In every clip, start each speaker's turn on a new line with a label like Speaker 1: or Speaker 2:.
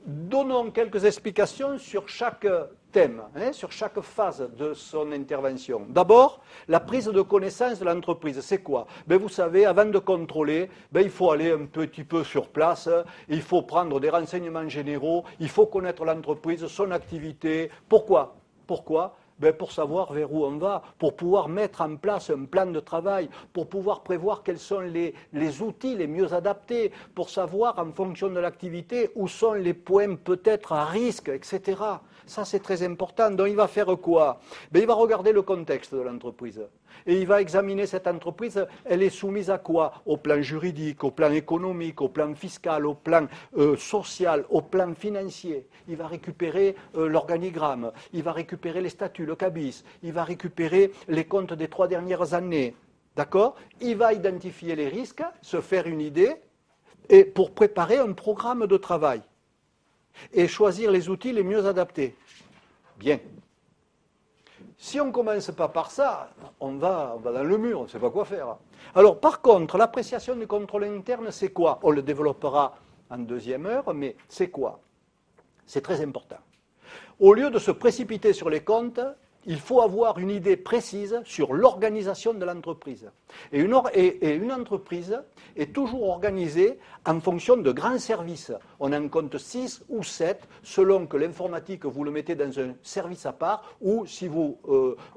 Speaker 1: Donnons quelques explications sur chaque thème, sur chaque phase de son intervention. D'abord, la prise de connaissance de l'entreprise, c'est quoi? Vous savez, avant de contrôler, il faut aller un petit peu sur place, il faut prendre des renseignements généraux, il faut connaître l'entreprise, son activité. Pourquoi? Pour savoir vers où on va, pour pouvoir mettre en place un plan de travail, pour pouvoir prévoir quels sont les outils les mieux adaptés, pour savoir en fonction de l'activité où sont les points peut-être à risque, etc. Ça, c'est très important. Donc, il va faire quoi? Il va regarder le contexte de l'entreprise. Et il va examiner cette entreprise, elle est soumise à quoi? Au plan juridique, au plan économique, au plan fiscal, au plan social, au plan financier. Il va récupérer l'organigramme, il va récupérer les statuts, le cabis, il va récupérer les comptes des 3 dernières années. D'accord? Il va identifier les risques, se faire une idée, et pour préparer un programme de travail. Et choisir les outils les mieux adaptés. Bien. Si on ne commence pas par ça, on va dans le mur, on ne sait pas quoi faire. Alors, par contre, l'appréciation du contrôle interne, c'est quoi? On le développera en deuxième heure, mais c'est quoi? C'est très important. Au lieu de se précipiter sur les comptes, il faut avoir une idée précise sur l'organisation de l'entreprise. Et une entreprise est toujours organisée en fonction de grands services. On en compte 6 ou 7, selon que l'informatique, vous le mettez dans un service à part, ou si vous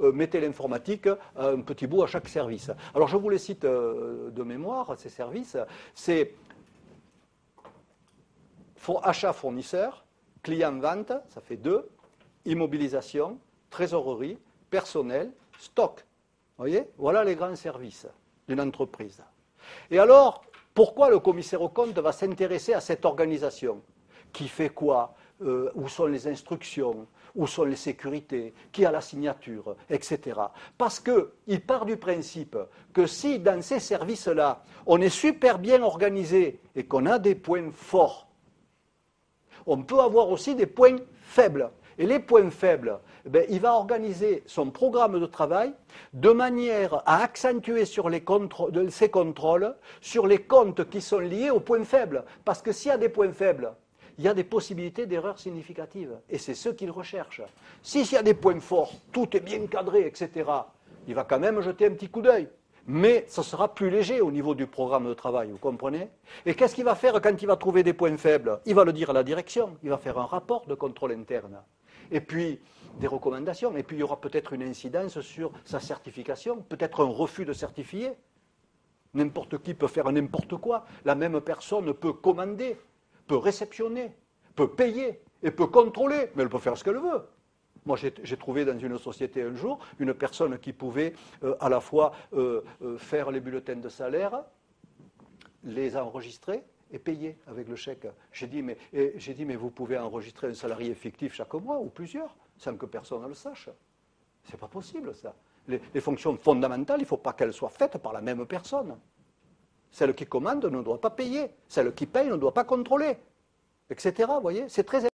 Speaker 1: mettez l'informatique, un petit bout à chaque service. Alors je vous les cite de mémoire, ces services. C'est achat-fournisseur, client-vente, ça fait 2, immobilisation, trésorerie, personnel, stock. Vous voyez? Voilà les grands services d'une entreprise. Et alors, pourquoi le commissaire aux comptes va s'intéresser à cette organisation? Qui fait quoi? Où sont les instructions? Où sont les sécurités? Qui a la signature? Etc. Parce qu'il part du principe que si dans ces services-là, on est super bien organisé et qu'on a des points forts, on peut avoir aussi des points faibles. Et les points faibles, il va organiser son programme de travail de manière à accentuer sur ses contrôles sur les comptes qui sont liés aux points faibles. Parce que s'il y a des points faibles, il y a des possibilités d'erreurs significatives. Et c'est ce qu'il recherche. S'il y a des points forts, tout est bien cadré, etc., il va quand même jeter un petit coup d'œil. Mais ça sera plus léger au niveau du programme de travail, vous comprenez? Et qu'est-ce qu'il va faire quand il va trouver des points faibles? Il va le dire à la direction, il va faire un rapport de contrôle interne. Et puis, des recommandations, et puis il y aura peut-être une incidence sur sa certification, peut-être un refus de certifier. N'importe qui peut faire n'importe quoi. La même personne peut commander, peut réceptionner, peut payer, et peut contrôler, mais elle peut faire ce qu'elle veut. Moi, j'ai trouvé dans une société un jour une personne qui pouvait à la fois faire les bulletins de salaire, les enregistrer et payer avec le chèque. J'ai dit, mais vous pouvez enregistrer un salarié fictif chaque mois ou plusieurs, sans que personne ne le sache. C'est pas possible, ça. Les fonctions fondamentales, il ne faut pas qu'elles soient faites par la même personne. Celle qui commande ne doit pas payer. Celle qui paye ne doit pas contrôler, etc. Vous voyez, c'est très